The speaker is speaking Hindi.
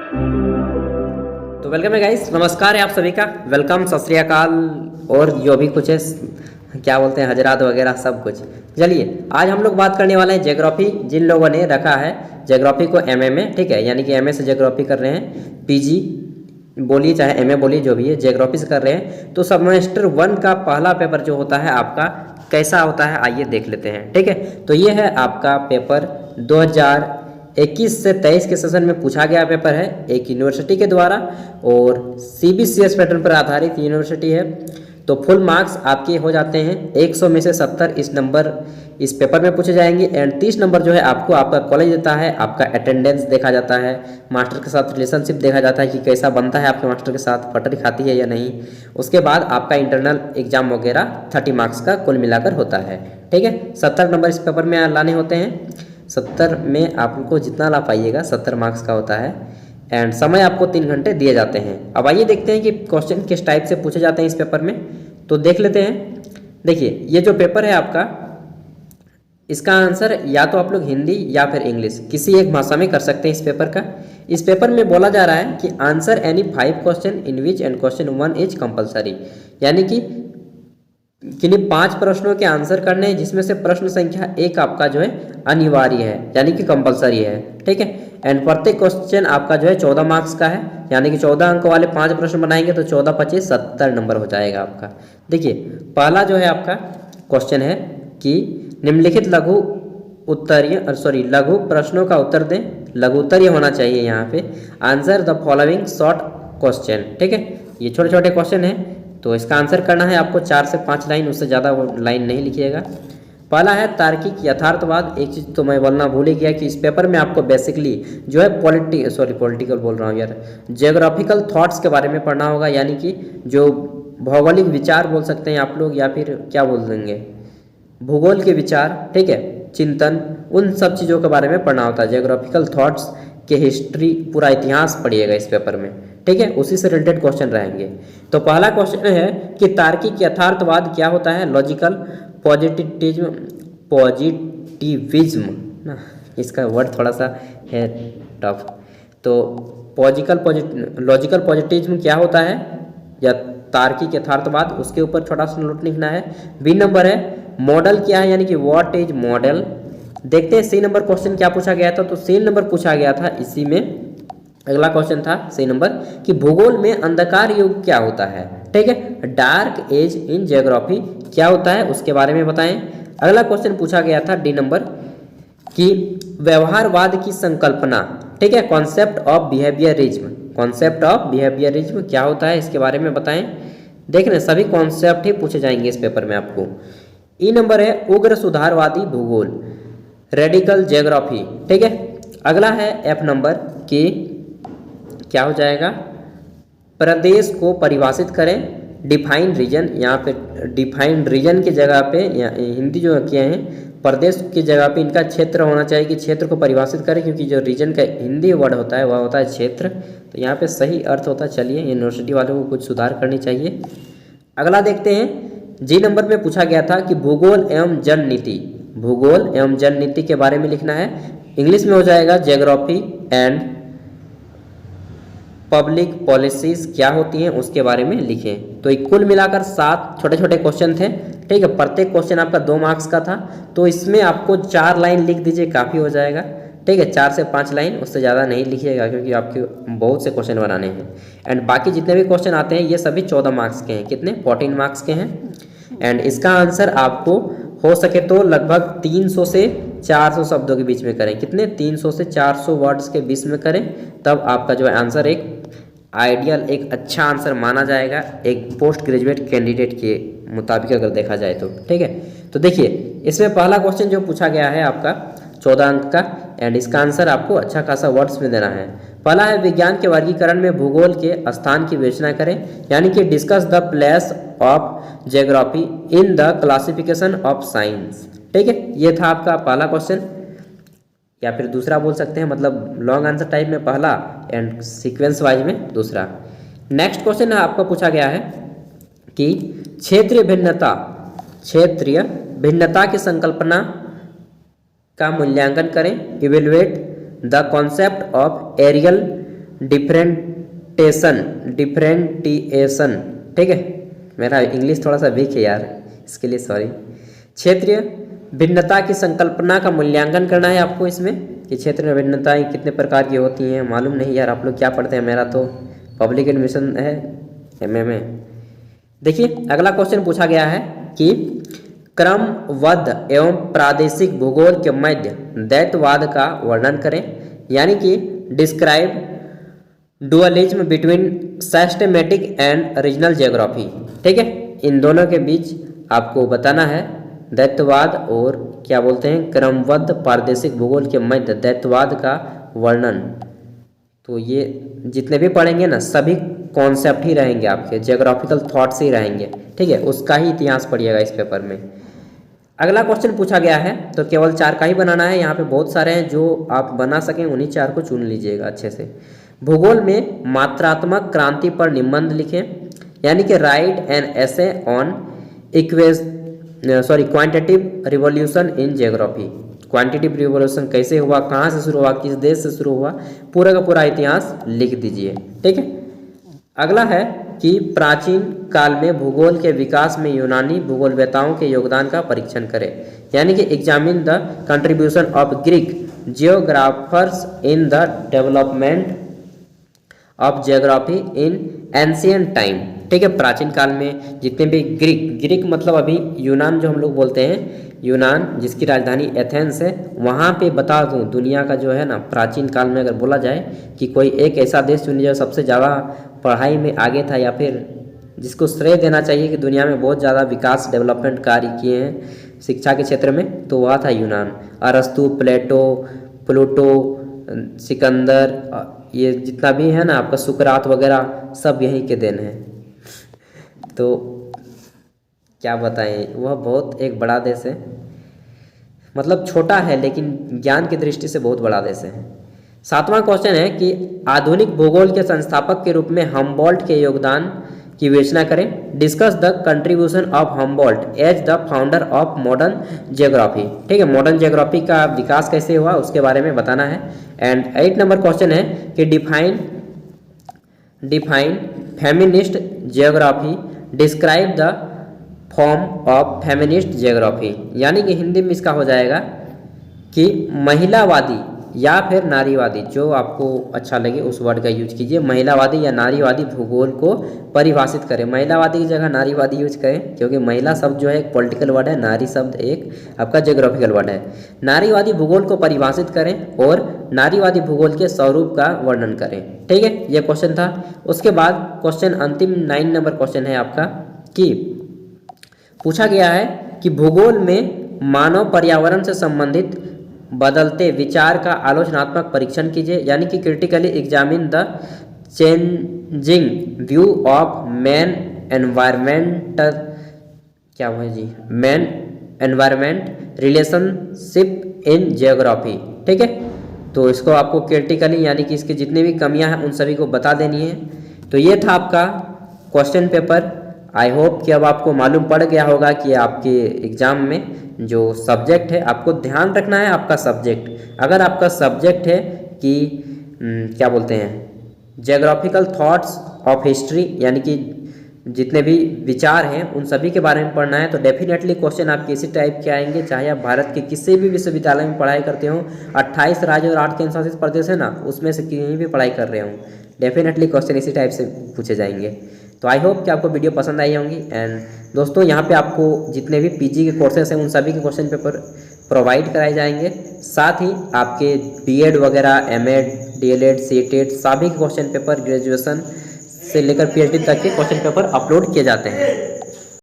तो वेलकम है गाइस, नमस्कार है आप सभी का। वेलकम, सत श्री अकाल और जो भी कुछ है, क्या बोलते हैं, हजरात वगैरह सब कुछ। चलिए आज हम लोग बात करने वाले हैं ज्योग्राफी। जिन लोगों ने रखा है ज्योग्राफी को एमए में, ठीक है, यानी कि एमए से ज्योग्राफी कर रहे हैं, पीजी बोलिए चाहे एमए बोलिए, जो भी है ज्योग्राफी से कर रहे हैं, तो सेमेस्टर 1 का पहला पेपर जो होता है आपका कैसा होता है आइए देख लेते हैं। ठीक है, तो ये है आपका पेपर 2021 से 23 के सेशन में पूछा गया पेपर है, एक यूनिवर्सिटी के द्वारा और सीबीसीएस पैटर्न पर आधारित यूनिवर्सिटी है। तो फुल मार्क्स आपके हो जाते हैं 100 में से 70 इस नंबर इस पेपर में पूछे जाएंगे। एंड 30 नंबर जो है आपको आपका कॉलेज देता है, आपका अटेंडेंस देखा जाता है, मास्टर के साथ रिलेशनशिप देखा जाता है कि कैसा बनता है आपके मास्टर के साथ, फटरी खाती है या नहीं। उसके बाद आपका इंटरनल एग्जाम वगैरह 30 मार्क्स का कुल मिलाकर होता है। ठीक है, 70 नंबर इस पेपर में लाने होते हैं। 70 में आपको जितना ला पाइएगा 70 मार्क्स का होता है। एंड समय आपको 3 घंटे दिए जाते हैं। अब आइए देखते हैं कि क्वेश्चन किस टाइप से पूछे जाते हैं इस पेपर में, तो देख लेते हैं। देखिए ये जो पेपर है आपका, इसका आंसर या तो आप लोग हिंदी या फिर इंग्लिश किसी एक भाषा में कर सकते हैं इस पेपर का। इस पेपर में बोला जा रहा है कि answer any 5 question in which and question 1 is compulsory, यानी कि किन्हीं 5 प्रश्नों के आंसर करने हैं जिसमें से प्रश्न संख्या 1 आपका जो है अनिवार्य है, यानी कि कंपलसरी है। ठीक है, एंड प्रत्येक क्वेश्चन आपका जो है 14 मार्क्स का है, यानी कि 14 अंक वाले 5 प्रश्न बनाएंगे तो 14 25 70 नंबर हो जाएगा आपका। देखिए पहला जो है आपका क्वेश्चन है कि निम्नलिखित लघु प्रश्नों का उत्तर दें। लघु उत्तर ये होना चाहिए यहाँ पे। Answer the following short question. ठीक है, ये छोटे छोटे क्वेश्चन है तो इसका आंसर करना है आपको 4 से 5 लाइन, उससे ज़्यादा वो लाइन नहीं लिखिएगा। पहला है तार्किक यथार्थवाद। एक चीज़ तो मैं बोलना भूल ही गया कि इस पेपर में आपको बेसिकली जो है पॉलिटिकल बोल रहा हूँ यार, जियोग्राफिकल थॉट्स के बारे में पढ़ना होगा, यानी कि जो भौगोलिक विचार बोल सकते हैं आप लोग, या फिर क्या बोल देंगे, भूगोल के विचार, ठीक है, चिंतन, उन सब चीज़ों के बारे में पढ़ना होता है। जियोग्राफिकल थॉट्स के हिस्ट्री, पूरा इतिहास पढ़िएगा इस पेपर में। ठीक है, उसी से रिलेटेड क्वेश्चन रहेंगे। तो पहला क्वेश्चन है कि तार्किक यथार्थवाद क्या होता है। लॉजिकल पॉजिटिविज्म ना, इसका वर्ड थोड़ा सा है टफ। तो लॉजिकल पॉजिटिविज्म क्या होता है, या तार्किक यथार्थवाद, उसके ऊपर छोटा सा नोट लिखना है। बी नंबर है मॉडल क्या है, यानी कि व्हाट इज मॉडल। देखते हैं सी नंबर क्वेश्चन क्या पूछा गया था। तो सी नंबर पूछा गया था इसी में, अगला क्वेश्चन था सी नंबर कि भूगोल में अंधकार युग क्या होता है। ठीक है, डार्क एज इन जियोग्राफी क्या होता है उसके बारे में बताएं। अगला क्वेश्चन पूछा गया था डी नंबर कि व्यवहारवाद की संकल्पना, ठीक है, concept of behaviourism. Concept of behaviourism क्या होता है इसके बारे में बताएं। देख रहे सभी कॉन्सेप्ट ही पूछे जाएंगे इस पेपर में आपको। ई नंबर है उग्र सुधारवादी भूगोल, रेडिकल जियोग्राफी। ठीक है, अगला है एफ नंबर कि क्या हो जाएगा, प्रदेश को परिभाषित करें, डिफाइंड रीजन। यहाँ पे डिफाइंड रीजन की जगह पे हिंदी जो किए हैं, प्रदेश की जगह पे इनका क्षेत्र होना चाहिए कि क्षेत्र को परिभाषित करें, क्योंकि जो रीजन का हिंदी वर्ड होता है वह होता है क्षेत्र, तो यहाँ पे सही अर्थ होता है। चलिए यूनिवर्सिटी वालों को कुछ सुधार करनी चाहिए। अगला देखते हैं, जी नंबर में पूछा गया था कि भूगोल एवं जननीति। भूगोल एवं जननीति के बारे में लिखना है। इंग्लिश में हो जाएगा जियोग्राफी एंड पब्लिक पॉलिसीज क्या होती हैं उसके बारे में लिखें। तो कुल मिलाकर 7 छोटे छोटे क्वेश्चन थे। ठीक है, प्रत्येक क्वेश्चन आपका 2 मार्क्स का था, तो इसमें आपको 4 लाइन लिख दीजिए, काफ़ी हो जाएगा। ठीक है, 4 से 5 लाइन, उससे ज़्यादा नहीं लिखिएगा क्योंकि आपके बहुत से क्वेश्चन बनाने हैं। एंड बाकी जितने भी क्वेश्चन आते हैं ये सभी 14 मार्क्स के हैं। कितने? 14 मार्क्स के हैं। एंड इसका आंसर आपको हो सके तो लगभग 300 से 400 शब्दों के बीच में करें। कितने? 300 से 400 वर्ड्स के बीच में करें, तब आपका जो है आंसर एक आइडियल, एक अच्छा आंसर माना जाएगा एक पोस्ट ग्रेजुएट कैंडिडेट के मुताबिक अगर देखा जाए तो। ठीक है, तो देखिए इसमें पहला क्वेश्चन जो पूछा गया है आपका 14 अंक का, एंड इसका आंसर आपको अच्छा खासा वर्ड्स में देना है। पहला है विज्ञान के वर्गीकरण में भूगोल के स्थान की विवेचना करें, यानी कि discuss the place of geography in the classification of science. ठीक है, ये था आपका पहला क्वेश्चन, या फिर दूसरा बोल सकते हैं, मतलब लॉन्ग आंसर टाइप में पहला एंड सीक्वेंस वाइज में दूसरा। नेक्स्ट क्वेश्चन है आपका पूछा गया है कि क्षेत्रीय भिन्नता की संकल्पना का मूल्यांकन करें। Evaluate the concept of areal differentiation, ठीक है, मेरा इंग्लिश थोड़ा सा वीक है यार, इसके लिए सॉरी। क्षेत्रीय भिन्नता की संकल्पना का मूल्यांकन करना है आपको इसमें कि क्षेत्रीय भिन्नताएं कितने प्रकार की होती हैं, मालूम नहीं यार आप लोग क्या पढ़ते हैं, मेरा तो पब्लिक एडमिशन है एमए में। देखिए अगला क्वेश्चन पूछा गया है कि क्रमबद्ध एवं प्रादेशिक भूगोल के मध्य द्वैतवाद का वर्णन करें, यानी कि describe dualism between systematic and regional geography, ठीक है, इन दोनों के बीच आपको बताना है द्वैतवाद और क्या बोलते हैं क्रमबद्ध प्रादेशिक भूगोल के मध्य द्वैतवाद का वर्णन। तो ये जितने भी पढ़ेंगे ना सभी कॉन्सेप्ट ही रहेंगे आपके, ज्योग्राफिकल थॉट्स ही रहेंगे, ठीक है, उसका ही इतिहास पढ़िएगा इस पेपर में। अगला क्वेश्चन पूछा गया है तो केवल 4 का ही बनाना है, यहाँ पे बहुत सारे हैं जो आप बना सकें उन्हीं 4 को चुन लीजिएगा अच्छे से। भूगोल में मात्रात्मक क्रांति पर निबंध लिखें, यानी कि right an essay on quantitative revolution in geography. Quantitative revolution कैसे हुआ, कहाँ से शुरू हुआ, किस देश से शुरू हुआ, पूरा का पूरा इतिहास लिख दीजिए, ठीक है। अगला है कि प्राचीन काल में भूगोल के विकास में यूनानी भूगोलवेताओं के योगदान का परीक्षण करें, यानी कि examine the contribution of Greek geographers in the development of geography in ancient time, ठीक है। प्राचीन काल में जितने भी ग्रीक मतलब अभी यूनान जो हम लोग बोलते हैं, यूनान जिसकी राजधानी एथेंस है, वहाँ पे बता दूँ दुनिया का जो है ना प्राचीन काल में अगर बोला जाए कि कोई एक ऐसा देश चुनिए जो सबसे ज़्यादा पढ़ाई में आगे था या फिर जिसको श्रेय देना चाहिए कि दुनिया में बहुत ज़्यादा विकास डेवलपमेंट कार्य किए हैं शिक्षा के क्षेत्र में, तो वह था यूनान। अरस्तु, प्लेटो, सिकंदर, ये जितना भी है ना आपका सुकरात वगैरह सब यहीं के देन हैं। तो क्या बताएं, वह बहुत एक बड़ा देश है, मतलब छोटा है लेकिन ज्ञान की दृष्टि से बहुत बड़ा देश है। 7वां क्वेश्चन है कि आधुनिक भूगोल के संस्थापक के रूप में हम्बोल्ट के योगदान की विवेचना करें। Discuss the contribution of Humboldt as the founder of modern geography, ठीक है, मॉडर्न ज्योग्राफी का विकास कैसे हुआ उसके बारे में बताना है। एंड 8 नंबर क्वेश्चन है कि define feminist geography, describe the form of feminist geography, यानी कि हिंदी में इसका हो जाएगा कि महिलावादी या फिर नारीवादी, जो आपको अच्छा लगे उस वर्ड का यूज कीजिए। महिलावादी या नारीवादी भूगोल को परिभाषित करें, महिलावादी की जगह नारीवादी यूज करें क्योंकि महिला शब्द जो है एक पॉलिटिकल वर्ड है, नारी शब्द एक आपका ज्योग्राफिकल वर्ड है। नारीवादी भूगोल को परिभाषित करें और नारीवादी भूगोल के स्वरूप का वर्णन करें, ठीक है, यह क्वेश्चन था। उसके बाद क्वेश्चन अंतिम 9 नंबर क्वेश्चन है आपका कि पूछा गया है कि भूगोल में मानव पर्यावरण से संबंधित बदलते विचार का आलोचनात्मक परीक्षण कीजिए, यानी कि critically examine the changing view of man environmental, क्या हुआ जी, man environment relationship in geography, ठीक है। तो इसको आपको क्रिटिकली यानी कि इसके जितने भी कमियां हैं उन सभी को बता देनी है। तो ये था आपका क्वेश्चन पेपर। आई होप कि अब आपको मालूम पड़ गया होगा कि आपके एग्ज़ाम में जो सब्जेक्ट है आपको ध्यान रखना है, आपका सब्जेक्ट अगर आपका सब्जेक्ट है कि क्या बोलते हैं ज्योग्राफिकल थॉट्स ऑफ हिस्ट्री, यानी कि जितने भी विचार हैं उन सभी के बारे में पढ़ना है, तो डेफिनेटली क्वेश्चन आपके इसी टाइप के आएंगे, चाहे आप भारत के किसी भी विश्वविद्यालय में पढ़ाई करते हो, 28 राज्य और 8 केंद्र शासित प्रदेश है ना, उसमें से कहीं भी पढ़ाई कर रहे हो, डेफिनेटली क्वेश्चन इसी टाइप से पूछे जाएंगे। तो आई होप कि आपको वीडियो पसंद आई होंगी। एंड दोस्तों यहाँ पे आपको जितने भी पीजी के कोर्सेस हैं उन सभी के क्वेश्चन पेपर प्रोवाइड कराए जाएंगे, साथ ही आपके बीएड वगैरह, एमएड, डीएलएड, सीटेट सभी के क्वेश्चन पेपर, ग्रेजुएशन से लेकर पीएचडी तक के क्वेश्चन पेपर अपलोड किए जाते हैं।